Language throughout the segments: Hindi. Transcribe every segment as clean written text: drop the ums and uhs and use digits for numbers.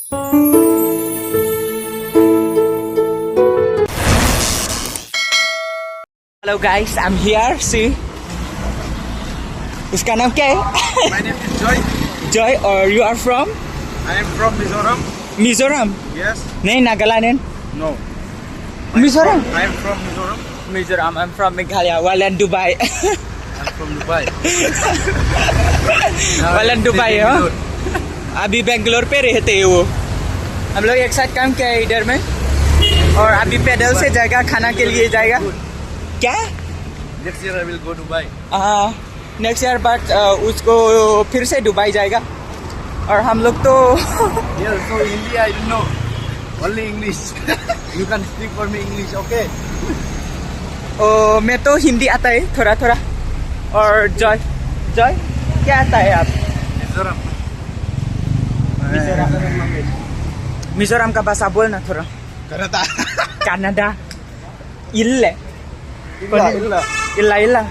Hello guys, I'm here. See, उसका नाम क्या है? My name is Joy. Joy, or you are from? I am from Mizoram. Mizoram? Yes. नहीं, Nagaland. No. Mizoram? I am from Mizoram. Mizoram. I'm from Meghalaya. Walan Dubai. I'm from Dubai. वालन दुबई है हाँ? अभी बेंगलोर पे रहते हैं वो। हम लोग एक साथ काम किया है इधर में, और अभी पैदल से जाएगा, खाना के लिए जाएगा। क्या? Next year I will go Dubai. Next year बाद उसको फिर से दुबई जाएगा। और हम लोग तो Yes, so Hindi I don't know. Only English. You can speak for me English, okay? मैं तो हिंदी आता है थोड़ा थोड़ा। और जॉय जॉय क्या आता है आप? Mizoram. मिजोरम का भाषा बोलना थोड़ा। Karata. कनाडा इल्ले Illa, illa. इल्ला इल्ला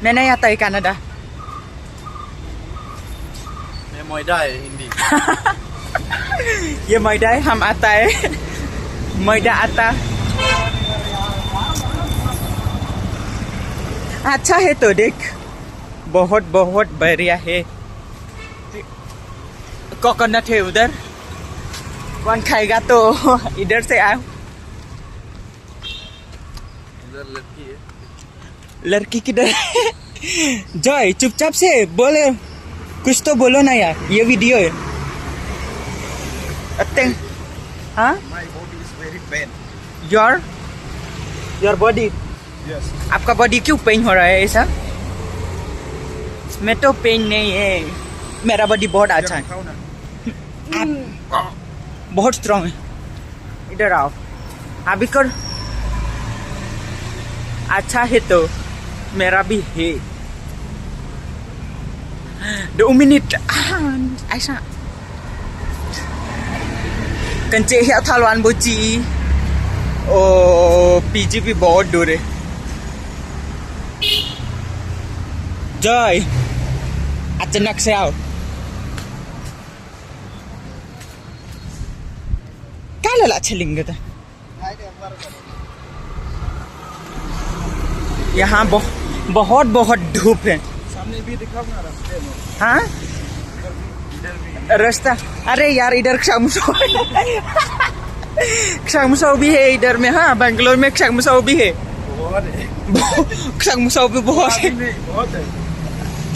मैं नहीं आता है कनाडा। मैं मोइदा है हिंदी। ये मैदा है, हम आता है मैदा आता। अच्छा है तो देख, बहुत बहुत बढ़िया है। कोकोनट है उधर, कौन खाएगा तो इधर से आओ। इधर लड़की है। लड़की किधर है? जॉय चुपचाप से बोले, कुछ तो बोलो ना यार, ये वीडियो है। हाँ, My body is very pain. Your body, Yes. आपका बॉडी क्यों पेन हो रहा है ऐसा? मैं तो पेन नहीं है, मेरा बॉडी बहुत अच्छा है, खाओ ना। बहुत स्ट्रॉन्ग है। इधर आओ, अभी कर। अच्छा है तो मेरा भी है। 2 मिनट ऐसा कंचे है थालवान बुची। ओ पीजीपी बहुत दूर है। जॉय अचानक से आओ। क्या लला छलिंगे था? यहाँ बहुत बहुत धूप है। सामने भी दिखाओ ना रास्ते में। हाँ इधर भी। रास्ता, अरे यार इधर क्षामुसाओ भी है इधर में। हाँ, बेंगलोर में क्षामुसाओ भी है। बहुत है। क्षामुसाओ भी बहुत है, बहुत है।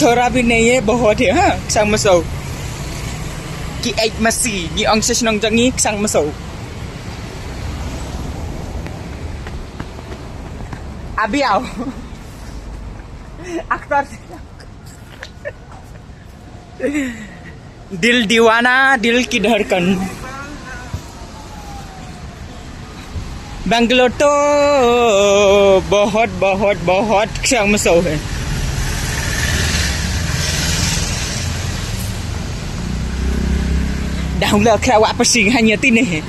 थोड़ा भी नहीं है, बहुत है। हाँ, क्षामुसाओ कि एक मसी ये अंश नंग जंगी क्षामुसाओ। अभी आओ अख्तर दिल दीवाना दिल की धड़कन। बेंगलोर तो बहुत बहुत बहुत क्षमसौ है। Dahulu kerawa pesing hanya tini he.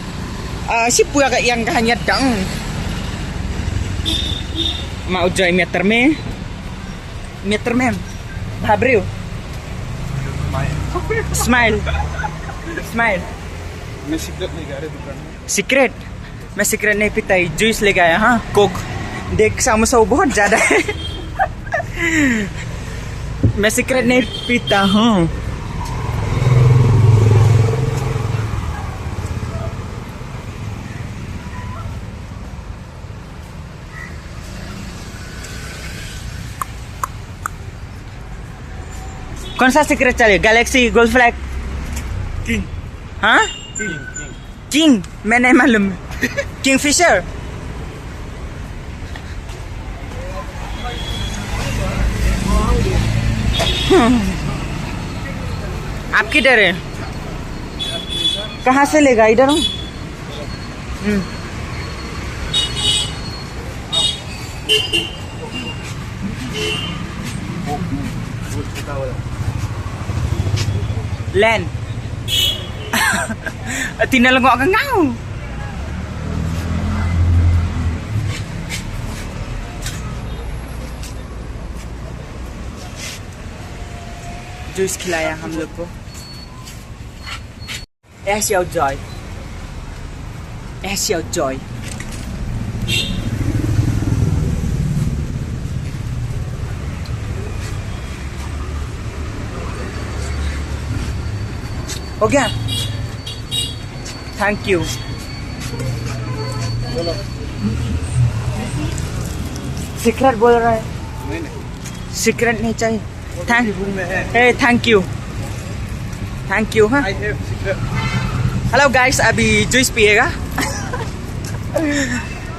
Siapa yang hanya dang. Mau join meter में भाबरियो स्माइल स्माइल। मैं सिगरेट लेके आ रहा दुकान में। सीक्रेट? मैं सीक्रेट नहीं पीता, जूस लेके आया। हाँ, कोक। देख समोसा बहुत ज्यादा है। मैं सीक्रेट नहीं पीता हूँ। कौन सा सीक्रेट चले? Galaxy, gold flag, king? हाँ, किंग मैं नहीं मालूम। किंगफिशर? आप किधर है? कहाँ से लेगा? इधर हूँ। Len tinalengok ka ngau. Juice खिलाया हम लोग को। ऐसे आओ जॉय, ऐसे आओ जॉय। हो गया, थैंक यू। सीक्रेट बोल रहा है, सीक्रेट नहीं चाहिए। Thank you, thank you. हाँ हेलो गाइस, अभी जूस पिएगा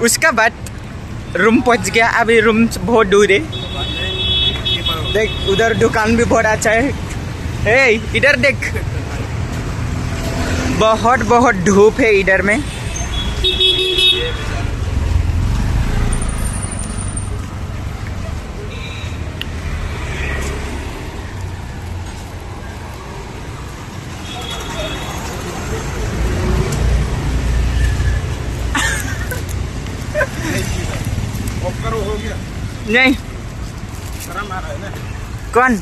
उसका बाद रूम पहुंच गया। अभी रूम बहुत दूर है। देख उधर दुकान भी बहुत अच्छा है। हे इधर देख, बहुत बहुत धूप है इधर में। हो गया नहीं, शर्म आ रहा है ना। कौन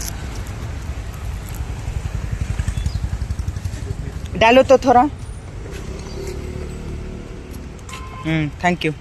डालो तो थोड़ा। Thank you.